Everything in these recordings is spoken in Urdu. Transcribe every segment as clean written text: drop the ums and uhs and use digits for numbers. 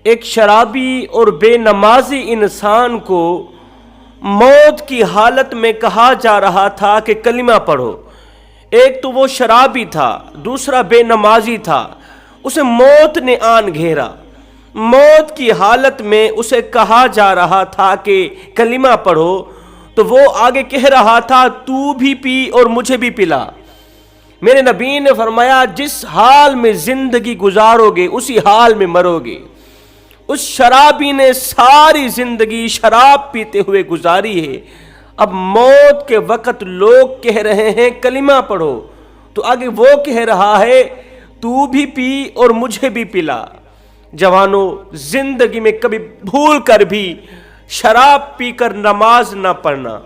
ایک شرابی اور بے نمازی انسان کو موت کی حالت میں کہا جا رہا تھا کہ کلمہ پڑھو۔ ایک تو وہ شرابی تھا، دوسرا بے نمازی تھا، اسے موت نے آن گھیرا۔ موت کی حالت میں اسے کہا جا رہا تھا کہ کلمہ پڑھو، تو وہ آگے کہہ رہا تھا تو بھی پی اور مجھے بھی پلا۔ میرے نبی نے فرمایا جس حال میں زندگی گزارو گے اسی حال میں مرو گے۔ اس شرابی نے ساری زندگی شراب پیتے ہوئے گزاری ہے، اب موت کے وقت لوگ کہہ رہے ہیں کلمہ پڑھو، تو آگے وہ کہہ رہا ہے تو بھی پی اور مجھے بھی پلا۔ جوانوں، زندگی میں کبھی بھول کر بھی شراب پی کر نماز نہ پڑھنا،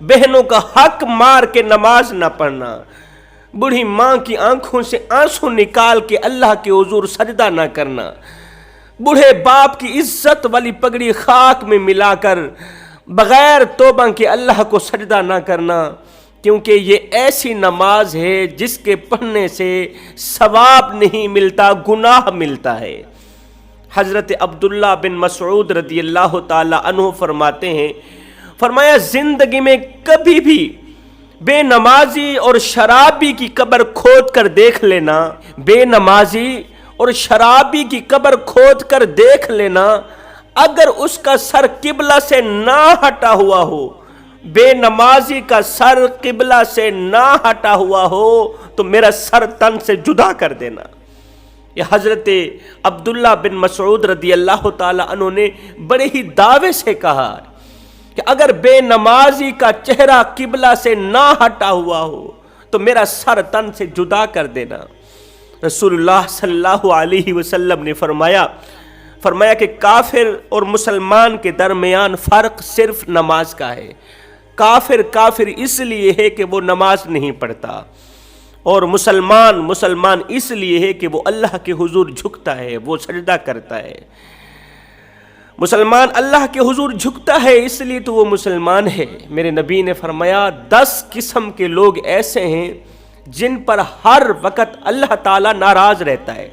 بہنوں کا حق مار کے نماز نہ پڑھنا، بوڑھی ماں کی آنکھوں سے آنسو نکال کے اللہ کے حضور سجدہ نہ کرنا، بوڑھے باپ کی عزت والی پگڑی خاک میں ملا کر بغیر توبہ کے اللہ کو سجدہ نہ کرنا، کیونکہ یہ ایسی نماز ہے جس کے پڑھنے سے ثواب نہیں ملتا، گناہ ملتا ہے۔ حضرت عبداللہ بن مسعود رضی اللہ تعالی عنہ فرماتے ہیں، فرمایا زندگی میں کبھی بھی بے نمازی اور شرابی کی قبر کھود کر دیکھ لینا، بے نمازی اور شرابی کی قبر کھود کر دیکھ لینا، اگر اس کا سر قبلہ سے نہ ہٹا ہوا ہو، بے نمازی کا سر قبلہ سے نہ ہٹا ہوا ہو تو میرا سر تن سے جدا کر دینا۔ یہ حضرت عبداللہ بن مسعود رضی اللہ تعالی عنہ نے بڑے ہی دعوے سے کہا کہ اگر بے نمازی کا چہرہ قبلہ سے نہ ہٹا ہوا ہو تو میرا سر تن سے جدا کر دینا۔ رسول اللہ صلی اللہ علیہ وسلم نے فرمایا کہ کافر اور مسلمان کے درمیان فرق صرف نماز کا ہے۔ کافر اس لیے ہے کہ وہ نماز نہیں پڑھتا، اور مسلمان اس لیے ہے کہ وہ اللہ کے حضور جھکتا ہے، وہ سجدہ کرتا ہے۔ مسلمان اللہ کے حضور جھکتا ہے اس لیے تو وہ مسلمان ہے۔ میرے نبی نے فرمایا 10 قسم کے لوگ ایسے ہیں جن پر ہر وقت اللہ تعالیٰ ناراض رہتا ہے۔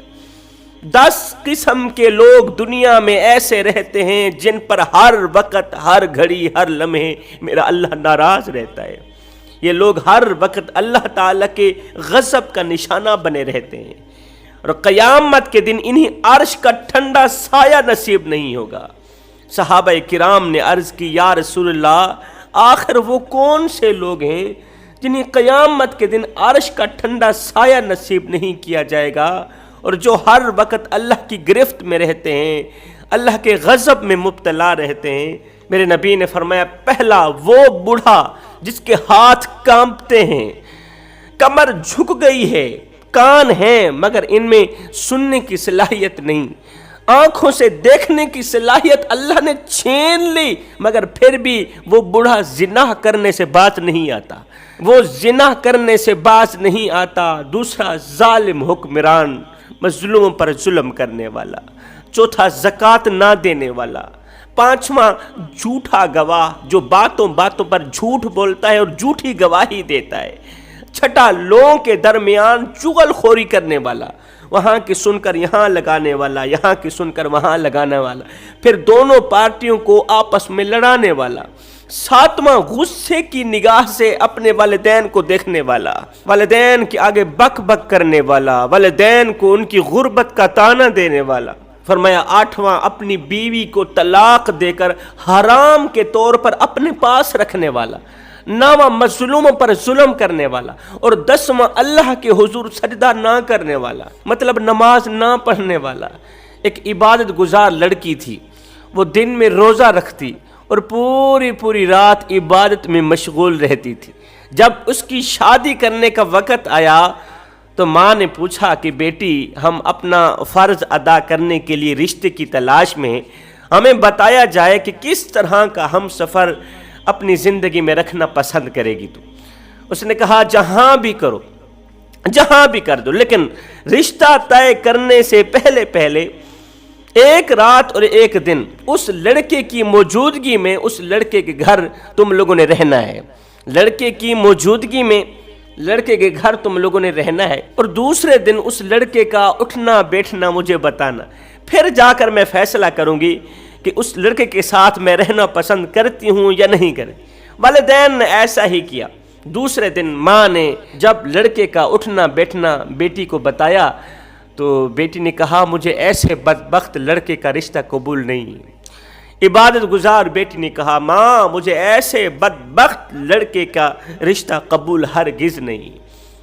10 قسم کے لوگ دنیا میں ایسے رہتے ہیں جن پر ہر وقت، ہر گھڑی، ہر لمحے میرا اللہ ناراض رہتا ہے۔ یہ لوگ ہر وقت اللہ تعالیٰ کے غضب کا نشانہ بنے رہتے ہیں، اور قیامت کے دن انہیں عرش کا ٹھنڈا سایہ نصیب نہیں ہوگا۔ صحابہ کرام نے عرض کی یا رسول اللہ، آخر وہ کون سے لوگ ہیں جنہیں قیامت کے دن عرش کا ٹھنڈا سایہ نصیب نہیں کیا جائے گا، اور جو ہر وقت اللہ کی گرفت میں رہتے ہیں، اللہ کے غضب میں مبتلا رہتے ہیں؟ میرے نبی نے فرمایا پہلا وہ بوڑھا جس کے ہاتھ کانپتے ہیں، کمر جھک گئی ہے، کان ہیں مگر ان میں سننے کی صلاحیت نہیں، آنکھوں سے دیکھنے کی صلاحیت اللہ نے چھین لی، مگر پھر بھی وہ بوڑھا زنا کرنے سے باز نہیں آتا، وہ زنا کرنے سے باز نہیں آتا۔ دوسرا ظالم حکمران، مظلوموں پر ظلم کرنے والا۔ چوتھا زکوٰۃ نہ دینے والا۔ پانچواں جھوٹا گواہ، جو باتوں پر جھوٹ بولتا ہے اور جھوٹی گواہی دیتا ہے۔ چھٹا لوگوں کے درمیان چغل خوری کرنے والا، وہاں کی سن کر یہاں لگانے والا، یہاں کی سن کر وہاں لگانے والا، پھر دونوں پارٹیوں کو آپس میں لڑانے والا۔ ساتواں غصے کی نگاہ سے اپنے والدین کو دیکھنے والا، والدین کے آگے بک بک کرنے والا، والدین کو ان کی غربت کا طعنہ دینے والا۔ فرمایا آٹھواں اپنی بیوی کو طلاق دے کر حرام کے طور پر اپنے پاس رکھنے والا۔ نواں مظلوموں پر ظلم کرنے والا، اور 10واں اللہ کے حضور سجدہ نہ کرنے والا، مطلب نماز نہ پڑھنے والا۔ ایک عبادت گزار لڑکی تھی، وہ دن میں روزہ رکھتی اور پوری رات عبادت میں مشغول رہتی تھی۔ جب اس کی شادی کرنے کا وقت آیا تو ماں نے پوچھا کہ بیٹی، ہم اپنا فرض ادا کرنے کے لیے رشتے کی تلاش میں ہیں، ہمیں بتایا جائے کہ کس طرح کا ہم سفر اپنی زندگی میں رکھنا پسند کرے گی تو؟ اس نے کہا جہاں بھی کرو، جہاں بھی کر دو، لیکن رشتہ طے کرنے سے پہلے ایک رات اور ایک دن اس لڑکے کی موجودگی میں اس لڑکے کے گھر تم لوگوں نے رہنا ہے، لڑکے کی موجودگی میں لڑکے کے گھر تم لوگوں نے رہنا ہے، اور دوسرے دن اس لڑکے کا اٹھنا بیٹھنا مجھے بتانا۔ پھر جا کر میں فیصلہ کروں گی کہ اس لڑکے کے ساتھ میں رہنا پسند کرتی ہوں یا نہیں کرتی۔ والدین نے ایسا ہی کیا۔ دوسرے دن ماں نے جب لڑکے کا اٹھنا بیٹھنا بیٹی کو بتایا تو بیٹی نے کہا مجھے ایسے بدبخت لڑکے کا رشتہ قبول نہیں۔ عبادت گزار بیٹی نے کہا ماں مجھے ایسے بدبخت لڑکے کا رشتہ قبول ہرگز نہیں۔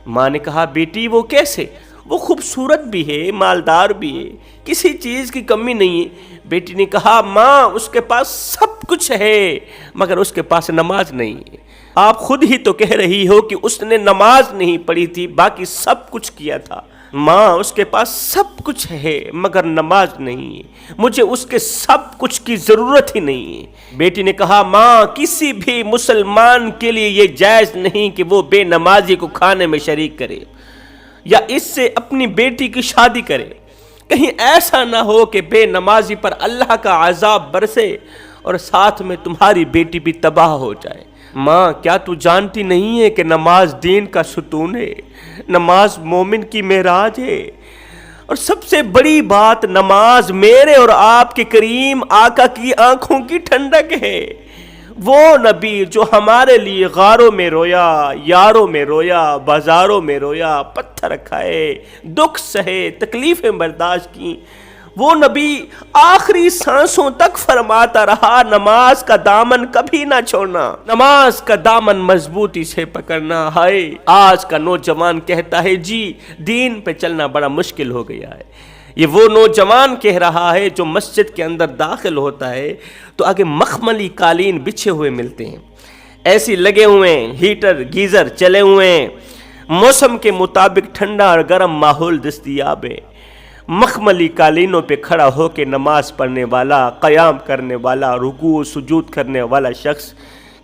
ماں نے کہا بیٹی وہ کیسے؟ وہ خوبصورت بھی ہے، مالدار بھی ہے، کسی چیز کی کمی نہیں ہے۔ بیٹی نے کہا ماں اس کے پاس سب کچھ ہے مگر اس کے پاس نماز نہیں ہے۔ آپ خود ہی تو کہہ رہی ہو کہ اس نے نماز نہیں پڑھی تھی، باقی سب کچھ کیا تھا۔ ماں اس کے پاس سب کچھ ہے مگر نماز نہیں ہے، مجھے اس کے سب کچھ کی ضرورت ہی نہیں ہے۔ بیٹی نے کہا ماں کسی بھی مسلمان کے لیے یہ جائز نہیں کہ وہ بے نمازی کو کھانے میں شریک کرے یا اس سے اپنی بیٹی کی شادی کرے۔ کہیں ایسا نہ ہو کہ بے نمازی پر اللہ کا عذاب برسے اور ساتھ میں تمہاری بیٹی بھی تباہ ہو جائے۔ ماں کیا تو جانتی نہیں ہے کہ نماز دین کا ستون ہے، نماز مومن کی معراج ہے، اور سب سے بڑی بات نماز میرے اور آپ کے کریم آقا کی آنکھوں کی ٹھنڈک ہے۔ وہ نبی جو ہمارے لیے غاروں میں رویا، یاروں میں رویا، بازاروں میں رویا، پتھر کھائے، دکھ سہے، تکلیفیں برداشت کی، وہ نبی آخری سانسوں تک فرماتا رہا نماز کا دامن کبھی نہ چھوڑنا، نماز کا دامن مضبوطی سے پکڑنا۔ ہائے آج کا نوجوان کہتا ہے جی دین پہ چلنا بڑا مشکل ہو گیا ہے۔ یہ وہ نوجوان کہہ رہا ہے جو مسجد کے اندر داخل ہوتا ہے تو آگے مخملی قالین بچھے ہوئے ملتے ہیں، ایسی لگے ہوئے ہیں، ہیٹر گیزر چلے ہوئے ہیں، موسم کے مطابق ٹھنڈا اور گرم ماحول دستیاب ہے۔ مخملی قالینوں پہ کھڑا ہو کے نماز پڑھنے والا، قیام کرنے والا، رکوع سجود کرنے والا شخص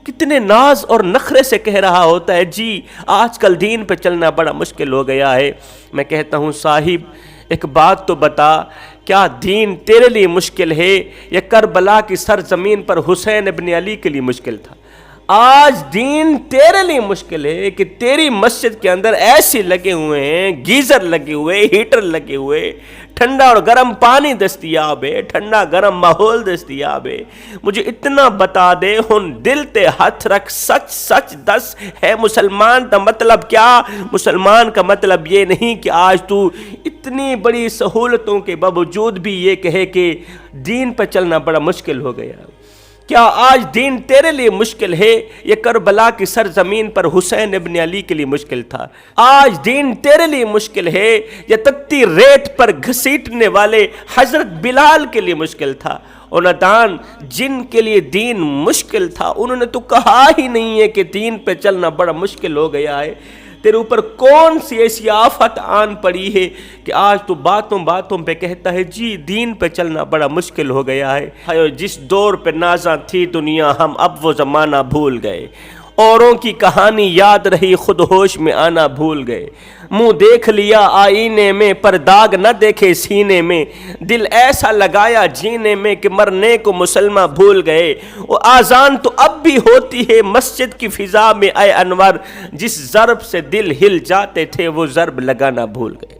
کتنے ناز اور نخرے سے کہہ رہا ہوتا ہے جی آج کل دین پہ چلنا بڑا مشکل ہو گیا ہے۔ میں کہتا ہوں صاحب ایک بات تو بتا، کیا دین تیرے لیے مشکل ہے یا کربلا کی سرزمین پر حسین ابن علی کے لیے مشکل تھا؟ آج دین تیرے لیے مشکل ہے کہ تیری مسجد کے اندر ایسے لگے ہوئے ہیں، گیزر لگے ہوئے، ہیٹر لگے ہوئے، ٹھنڈا اور گرم پانی دستیاب ہے، ٹھنڈا گرم ماحول دستیاب ہے۔ مجھے اتنا بتا دے ہن دل تے ہاتھ رکھ، سچ سچ دس ہے مسلمان کا مطلب کیا؟ مسلمان کا مطلب یہ نہیں کہ آج تو اتنی بڑی سہولتوں کے باوجود بھی یہ کہے کہ دین پر چلنا بڑا مشکل ہو گیا۔ کیا آج دین تیرے لیے مشکل ہے یہ کربلا کی سرزمین پر حسین ابن علی کے لیے مشکل تھا؟ آج دین تیرے لیے مشکل ہے یہ تتی ریت پر گھسیٹنے والے حضرت بلال کے لیے مشکل تھا؟ اور نادان جن کے لیے دین مشکل تھا انہوں نے تو کہا ہی نہیں ہے کہ دین پہ چلنا بڑا مشکل ہو گیا ہے۔ تیرے اوپر کون سی ایسی آفت آن پڑی ہے کہ آج تو باتوں باتوں پہ کہتا ہے جی دین پہ چلنا بڑا مشکل ہو گیا ہے۔ جس دور پہ نازاں تھی دنیا ہم اب وہ زمانہ بھول گئے، اوروں کی کہانی یاد رہی خود ہوش میں آنا بھول گئے، منہ دیکھ لیا آئینے میں پر داغ نہ دیکھے سینے میں، دل ایسا لگایا جینے میں کہ مرنے کو مسلمہ بھول گئے۔ وہ آذان تو اب بھی ہوتی ہے مسجد کی فضا میں اے انور، جس ضرب سے دل ہل جاتے تھے وہ ضرب لگانا بھول گئے۔